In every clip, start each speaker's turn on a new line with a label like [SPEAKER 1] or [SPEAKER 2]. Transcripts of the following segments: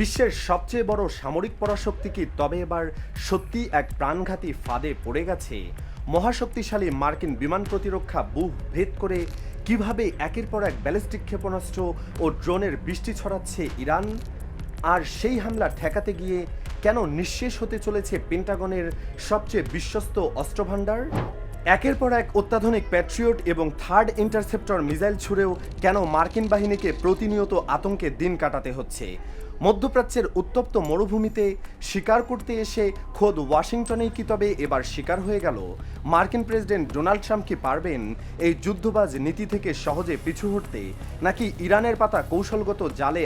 [SPEAKER 1] বিশ্বের সবচেয়ে বড় সামরিক পরাশক্তি কি তবে এবার সত্যি এক প্রাণঘাতী ফাঁদে পড়ে গেছে? মহাশক্তিশালী মার্কিন বিমান প্রতিরক্ষা বুহ ভেদ করে কিভাবে একের পর এক ব্যালিস্টিক ক্ষেপণাস্ত্র ও ড্রোনের বৃষ্টি ছড়াচ্ছে ইরান? আর সেই হামলা ঠেকাতে গিয়ে কেন নিঃশেষ হতে চলেছে পেন্টাগনের সবচেয়ে বিশ্বস্ত অস্ত্রভাণ্ডার? একের পর এক অত্যাধুনিক প্যাট্রিয়ট এবং থার্ড ইন্টারসেপ্টর মিসাইল ছুড়েও কেন মার্কিন বাহিনীকে প্রতিনিয়ত আতঙ্কে দিন কাটাতে হচ্ছে? মধ্যপ্রাচ্যের উত্তপ্ত মরুভূমিতে শিকার করতে এসে খোদ ওয়াশিংটনেই কি তবে এবার শিকার হয়ে গেল? মার্কিন প্রেসিডেন্ট ডোনাল্ড ট্রাম্প কি পারবেন এই যুদ্ধবাজ নীতি থেকে সহজে পিছু হটতে, নাকি ইরানের পাতা কৌশলগত জালে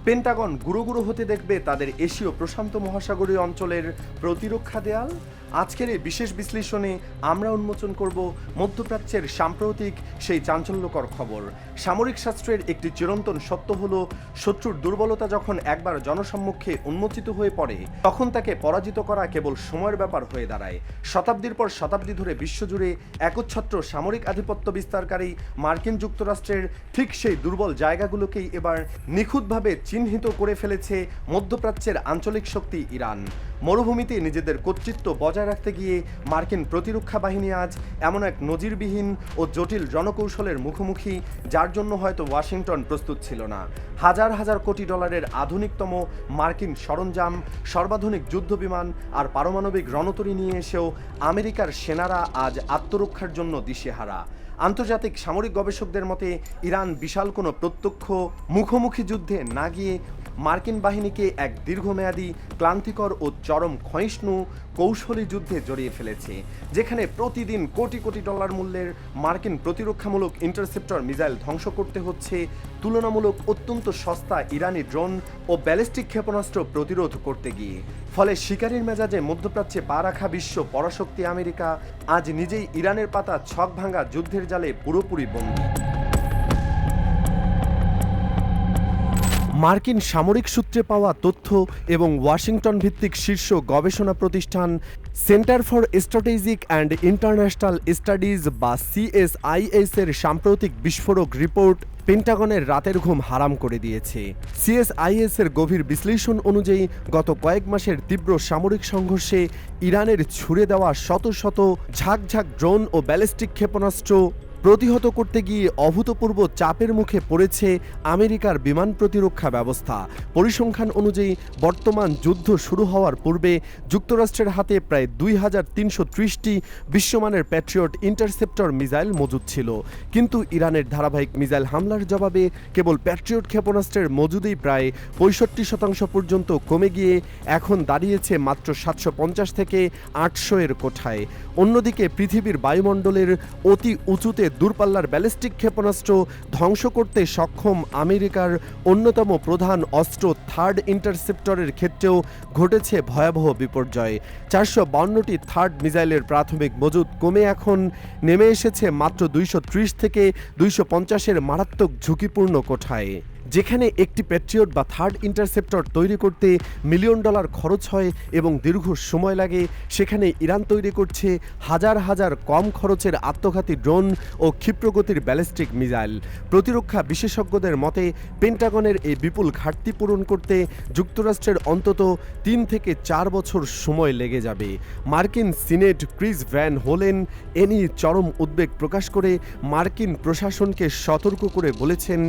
[SPEAKER 1] পেন্টাগন গুঁড়ো গুঁড়ো হতে দেখবে তাদের এশীয় প্রশান্ত মহাসাগরীয় অঞ্চলের প্রতিরক্ষা দেয়াল? আজকের এই বিশেষ বিশ্লেষণে আমরা উন্মোচন করব মধ্যপ্রাচ্যের সাম্প্রতিক সেই চাঞ্চল্যকর খবর। সামরিক শাস্ত্রের একটি চিরন্তন সত্য হলো, শত্রুর দুর্বলতা যখন একবার জনসম্মুখে উন্মোচিত হয়ে পড়ে তখন তাকে পরাজিত করা কেবল সময়ের ব্যাপার হয়ে দাঁড়ায়। শতাব্দীর পর শতাব্দী ধরে বিশ্বজুড়ে একচ্ছত্র সামরিক আধিপত্য বিস্তারকারী মার্কিন যুক্তরাষ্ট্রের ঠিক সেই দুর্বল জায়গাগুলোকেই এবার নিখুঁতভাবে চিহ্নিত করে ফেলেছে মধ্যপ্রাচ্যের আঞ্চলিক শক্তি ইরান। মরুভূমিতে নিজেদের কর্তৃত্ব বজায় রাখতে গিয়ে মার্কিন প্রতিরক্ষা বাহিনী আজ এমন এক নজিরবিহীন ও জটিল রণকৌশলের মুখোমুখি যার জন্য হয়তো ওয়াশিংটন প্রস্তুত ছিল না। হাজার হাজার কোটি ডলারের আধুনিকতম মার্কিন সরঞ্জাম, সর্বাধুনিক যুদ্ধবিমান আর পারমাণবিক রণতরী নিয়ে এসেও আমেরিকার সেনারা আজ আত্মরক্ষার জন্য দিশেহারা। আন্তর্জাতিক সামরিক গবেষকদের মতে ইরান বিশাল কোনো প্রত্যক্ষ মুখোমুখি যুদ্ধে না গিয়ে মার্কিন বাহিনীকে এক দীর্ঘমেয়াদী, ক্লান্তিকর ও চরম ক্ষয়িষ্ণু কৌশলী যুদ্ধে জড়িয়ে ফেলেছে, যেখানে প্রতিদিন কোটি কোটি ডলার মূল্যের মার্কিন প্রতিরক্ষামূলক ইন্টারসেপ্টর মিসাইল ধ্বংস করতে হচ্ছে তুলনামূলক অত্যন্ত সস্তা ইরানি ড্রোন ও ব্যালিস্টিক ক্ষেপণাস্ত্র প্রতিরোধ করতে গিয়ে। ফলে শিকারীর মেজাজে মধ্যপ্রাচ্যে পা রাখা বিশ্ব পরাশক্তি আমেরিকা আজ নিজেই ইরানের পাতা ছকভাঙ্গা যুদ্ধের জালে পুরোপুরি বন্দী। মার্কিন সামরিক সূত্রে পাওয়া তথ্য এবং ওয়াশিংটন ভিত্তিক শীর্ষ গবেষণা প্রতিষ্ঠান centre for strategic and international studies বা CSIS এর সাম্প্রতিক বিস্ফোরক রিপোর্ট পেন্টাগনের রাতের ঘুম হারাম করে দিয়েছে। CSIS এর গভীর বিশ্লেষণ অনুযায়ী গত কয়েক মাসের তীব্র সামরিক সংঘর্ষে ইরানের ছুড়ে দেওয়া শত শত ঝাঁকঝাঁক ড্রোন ও ব্যালিস্টিক ক্ষেপণাস্ত্র প্রতিহত করতে গিয়ে অভূতপূর্ব চাপের মুখে পড়েছে আমেরিকার বিমান প্রতিরক্ষা ব্যবস্থা। পরিসংখ্যান অনুযায়ী বর্তমান যুদ্ধ শুরু হওয়ার পূর্বে যুক্তরাষ্ট্রের হাতে প্রায় 2330টি বিশ্বমানের প্যাট্রিয়ট ইন্টারসেপ্টর মিসাইল মজুদ ছিল, কিন্তু ইরানের ধারাবাহিক মিসাইল হামলার জবাবে কেবল প্যাট্রিয়ট ক্ষেপণাস্ত্রের মজুদেই প্রায় 65% পর্যন্ত কমে গিয়ে এখন দাঁড়িয়েছে মাত্র 750 থেকে 800 এর কোঠায়। অন্যদিকে পৃথিবীর বায়ুমণ্ডলের অতি উঁচুতে দূরপাল্লার ব্যালিস্টিক ক্ষেপণাস্ত্র ধ্বংস করতে সক্ষম আমেরিকার অন্যতম প্রধান অস্ত্র থার্ড ইন্টারসেপ্টরের ক্ষেত্রেও ঘটেছে ভয়াবহ বিপর্যয়। 452টি থার্ড মিসাইলের প্রাথমিক মজুদ কমে এখন নেমে এসেছে মাত্র 230 থেকে 250-এর মারাত্মক ঝুঁকিপূর্ণ কোঠায়। যেখানে একটি প্যাট্রিয়ট বা থার্ড ইন্টারসেপ্টর তৈরি করতে $মিলিয়ন খরচ হয় এবং দীর্ঘ সময় লাগে, সেখানে ইরান তৈরি করছে হাজার হাজার কম খরচের আত্মঘাতী ড্রোন ও ক্ষিপ্রগতির ব্যালিস্টিক মিসাইল। প্রতিরক্ষা বিশেষজ্ঞদের মতে পেন্টাগনের এই বিপুল ঘাটতি পূরণ করতে যুক্তরাষ্ট্রের অন্তত 3 থেকে 4 বছর সময় লেগে যাবে। মার্কিন সিনেট ক্রিস ভ্যান হোলেন এ নিয়ে চরম উদ্বেগ প্রকাশ করে মার্কিন প্রশাসনকে সতর্ক করে বলেছেন,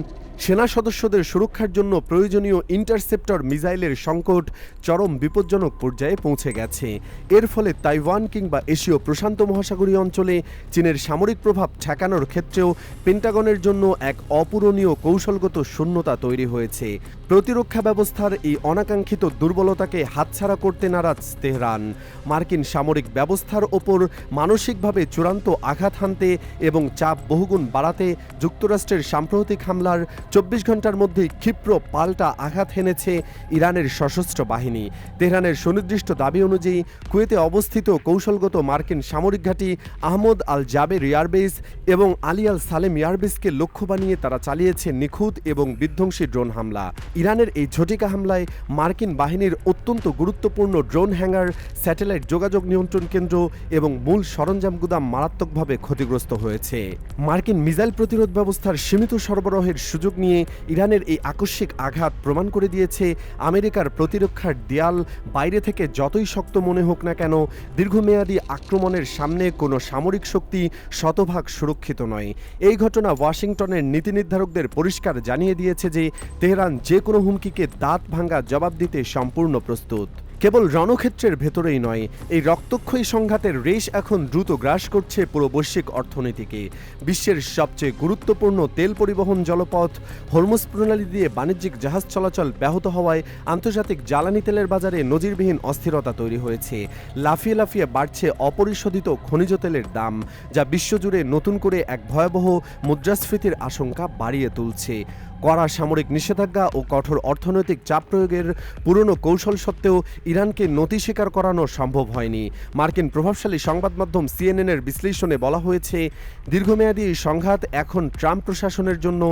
[SPEAKER 1] সেনা সদস্যদের সুরক্ষার জন্য প্রয়োজনীয় ইন্টারসেপ্টর মিসাইলের সংকট চরম বিপজ্জনক পর্যায়ে পৌঁছে গেছে। এর ফলে তাইওয়ান কিংবা এশীয় প্রশান্ত মহাসাগরীয় অঞ্চলে চীনের সামরিক প্রভাব ঠেকানোর ক্ষেত্রেও পেন্টাগনের জন্য এক অপূরণীয় কৌশলগত শূন্যতা তৈরি হয়েছে। প্রতিরক্ষা ব্যবস্থার এই অনাকাঙ্ক্ষিত দুর্বলতাকে হাতছাড়া করতে নারাজ তেহরান। মার্কিন সামরিক ব্যবস্থার ওপর মানসিকভাবে চূড়ান্ত আঘাত হানতে এবং চাপ বহুগুণ বাড়াতে যুক্তরাষ্ট্রের সাম্প্রতিক হামলার 24 ঘন্টার মধ্যেই ক্ষিপ্র পাল্টা আঘাত হেনেছে ইরানের সশস্ত্র বাহিনী। তেহরানের সুনির্দিষ্ট দাবি অনুযায়ী কুয়েতে অবস্থিত কৌশলগত মার্কিন সামরিক ঘাঁটি আহমদ আল জাবের এয়ারবেস এবং আলী আল সালেম এয়ারবেসকে লক্ষ্য বানিয়ে তারা চালিয়েছে নিখুঁত এবং বিধ্বংসী ড্রোন হামলা। ইরানের এই ঝটিকা হামলায় মার্কিন বাহিনীর অত্যন্ত গুরুত্বপূর্ণ ড্রোন হ্যাঙ্গার, স্যাটেলাইট যোগাযোগ নিয়ন্ত্রণ কেন্দ্র এবং মূল সরঞ্জাম গুদাম মারাত্মকভাবে ক্ষতিগ্রস্ত হয়েছে। মার্কিন মিসাইল প্রতিরোধ ব্যবস্থার সীমিত সরবরাহের সুযোগ নিয়ে ইরানের এই আকস্মিক আঘাত প্রমাণ করে দিয়েছে আমেরিকার প্রতিরক্ষার দেয়াল বাইরে থেকে যতই শক্ত মনে হোক না কেন, দীর্ঘমেয়াদী আক্রমণের সামনে কোনো সামরিক শক্তি শতভাগ সুরক্ষিত নয়। এই ঘটনা ওয়াশিংটনের নীতি নির্ধারকদের পরিষ্কার জানিয়ে দিয়েছে যে তেহরান যে কোনো হুমকিকে দাঁত ভাঙা জবাব দিতে সম্পূর্ণ প্রস্তুত। কেবল রণক্ষেত্রের ভেতরেই নয়, এই রক্তক্ষয়ী সংঘাতের রেশ এখন দ্রুত গ্রাস করছে পুরো বৈশ্বিক অর্থনীতিকে। বিশ্বের সবচেয়ে গুরুত্বপূর্ণ তেল পরিবহন জলপথ হরমুজ প্রণালী দিয়ে বাণিজ্যিক জাহাজ চলাচল ব্যাহত হওয়ায় আন্তর্জাতিক জ্বালানি তেলের বাজারে নজিরবিহীন অস্থিরতা তৈরি হয়েছে। লাফিয়ে লাফিয়ে বাড়ছে অপরিশোধিত খনিজ তেলের দাম, যা বিশ্বজুড়ে নতুন করে এক ভয়াবহ মুদ্রাস্ফীতির আশঙ্কা বাড়িয়ে তুলছে। কড়া সামরিক নিষেধাজ্ঞা ও কঠোর অর্থনৈতিক চাপ প্রয়োগের পুরনো কৌশল সত্ত্বেও ইরানকে নতি স্বীকার করানো সম্ভব হয়নি। মার্কিন প্রভাবশালী সংবাদ মাধ্যম সিএনএনের বিশ্লেষণে বলা হয়েছে, দীর্ঘমেয়াদী এই সংঘাত এখন ট্রাম্প প্রশাসনের জন্য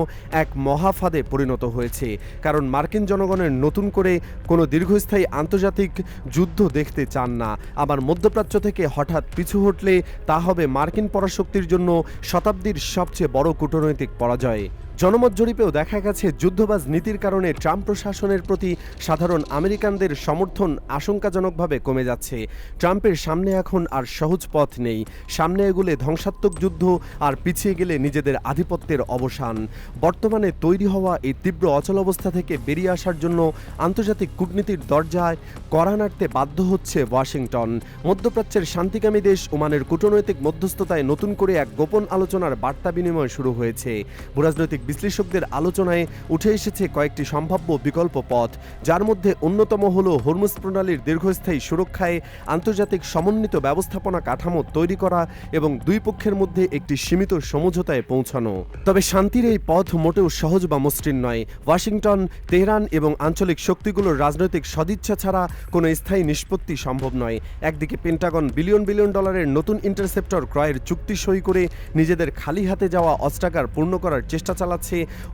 [SPEAKER 1] এক মহাফাদে পরিণত হয়েছে, কারণ মার্কিন জনগণের নতুন করে কোনো দীর্ঘস্থায়ী আন্তর্জাতিক যুদ্ধ দেখতে চান না। আবার মধ্যপ্রাচ্য থেকে হঠাৎ পিছু হটলে তা হবে মার্কিন পরাশক্তির জন্য শতাব্দীর সবচেয়ে বড় কূটনৈতিক পরাজয়। জনমত জরিপেও দেখা গেছে যুদ্ধবাজ নীতির কারণে ট্রাম্প প্রশাসনের প্রতি সাধারণ আমেরিকানদের সমর্থন আশঙ্কাজনকভাবে কমে যাচ্ছে। ট্রাম্পের সামনে এখন আর সহজ পথ নেই। সামনে এগুলে ধ্বংসাত্মক যুদ্ধ, আর পিছিয়ে গেলে নিজেদের আধিপত্যের অবসান। বর্তমানে তৈরি হওয়া এই তীব্র অচলাবস্থা থেকে বেরিয়ে আসার জন্য আন্তর্জাতিক কূটনীতির দরজায় কড়া নাড়তে বাধ্য হচ্ছে ওয়াশিংটন। মধ্যপ্রাচ্যের শান্তিকামী দেশ ওমানের কূটনৈতিক মধ্যস্থতায় নতুন করে এক গোপন আলোচনার বার্তা বিনিময় শুরু হয়েছে। ভূরাজনৈতিক বিশ্লেষকদের আলোচনায় উঠে এসেছে কয়েকটি সম্ভাব্য বিকল্প পথ, যার মধ্যে অন্যতম হল হরমুজ প্রণালীর দীর্ঘস্থায়ী সুরক্ষায় আন্তর্জাতিক সমন্বিত ব্যবস্থাপনা কাঠামো তৈরি করা এবং দুই পক্ষের মধ্যে একটি সীমিত সমঝোতায় পৌঁছানো। তবে শান্তির এই পথ মোটেও সহজ বা মসৃণ নয়। ওয়াশিংটন, তেহরান এবং আঞ্চলিক শক্তিগুলোর রাজনৈতিক সদিচ্ছা ছাড়া কোনো স্থায়ী নিষ্পত্তি সম্ভব নয়। একদিকে পেন্টাগন বিলিয়ন বিলিয়ন ডলারের নতুন ইন্টারসেপ্টর ক্রয়ের চুক্তি সই করে নিজেদের খালি হাতে যাওয়া অস্ত্রাগার পূর্ণ করার চেষ্টা চালাচ্ছে,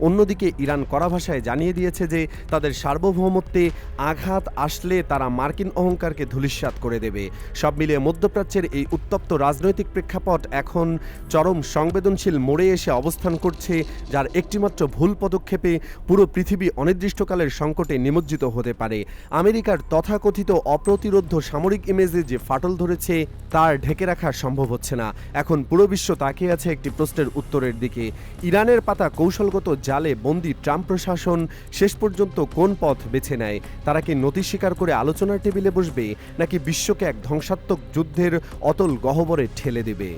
[SPEAKER 1] অন্যদিকে ইরান কড়া ভাষায় জানিয়ে দিয়েছে যে তাদের সার্বভৌমত্বে আঘাত আসলে তারা মার্কিন অহংকারকে ধূলিসাৎ করে দেবে। সব মিলিয়ে মধ্যপ্রাচ্যের এই উত্তপ্ত রাজনৈতিক প্রেক্ষাপট এখন চরম সংবেদনশীল মোড়ে এসে অবস্থান করছে, যার একটিমাত্র ভুল পদক্ষেপে পুরো পৃথিবী অনির্দিষ্টকালের সংকটে নিমজ্জিত হতে পারে। আমেরিকার তথাকথিত অপ্রতিরোধ্য সামরিক ইমেজে যে ফাটল ধরেছে তার ঢেকে রাখা সম্ভব হচ্ছে না। এখন পুরো বিশ্ব তাকিয়ে আছে একটি প্রশ্নের উত্তরের দিকে, ইরানের পাতা কৌশলগত জালে বন্দী ট্রাম্প প্রশাসন শেষ পর্যন্ত কোন পথ বেছে নেয়? তারা কি নতি স্বীকার করে আলোচনার টেবিলে বসবে, নাকি বিশ্বকে এক ধ্বংসাত্মক যুদ্ধের অতল গহ্বরে ঠেলে দেবে?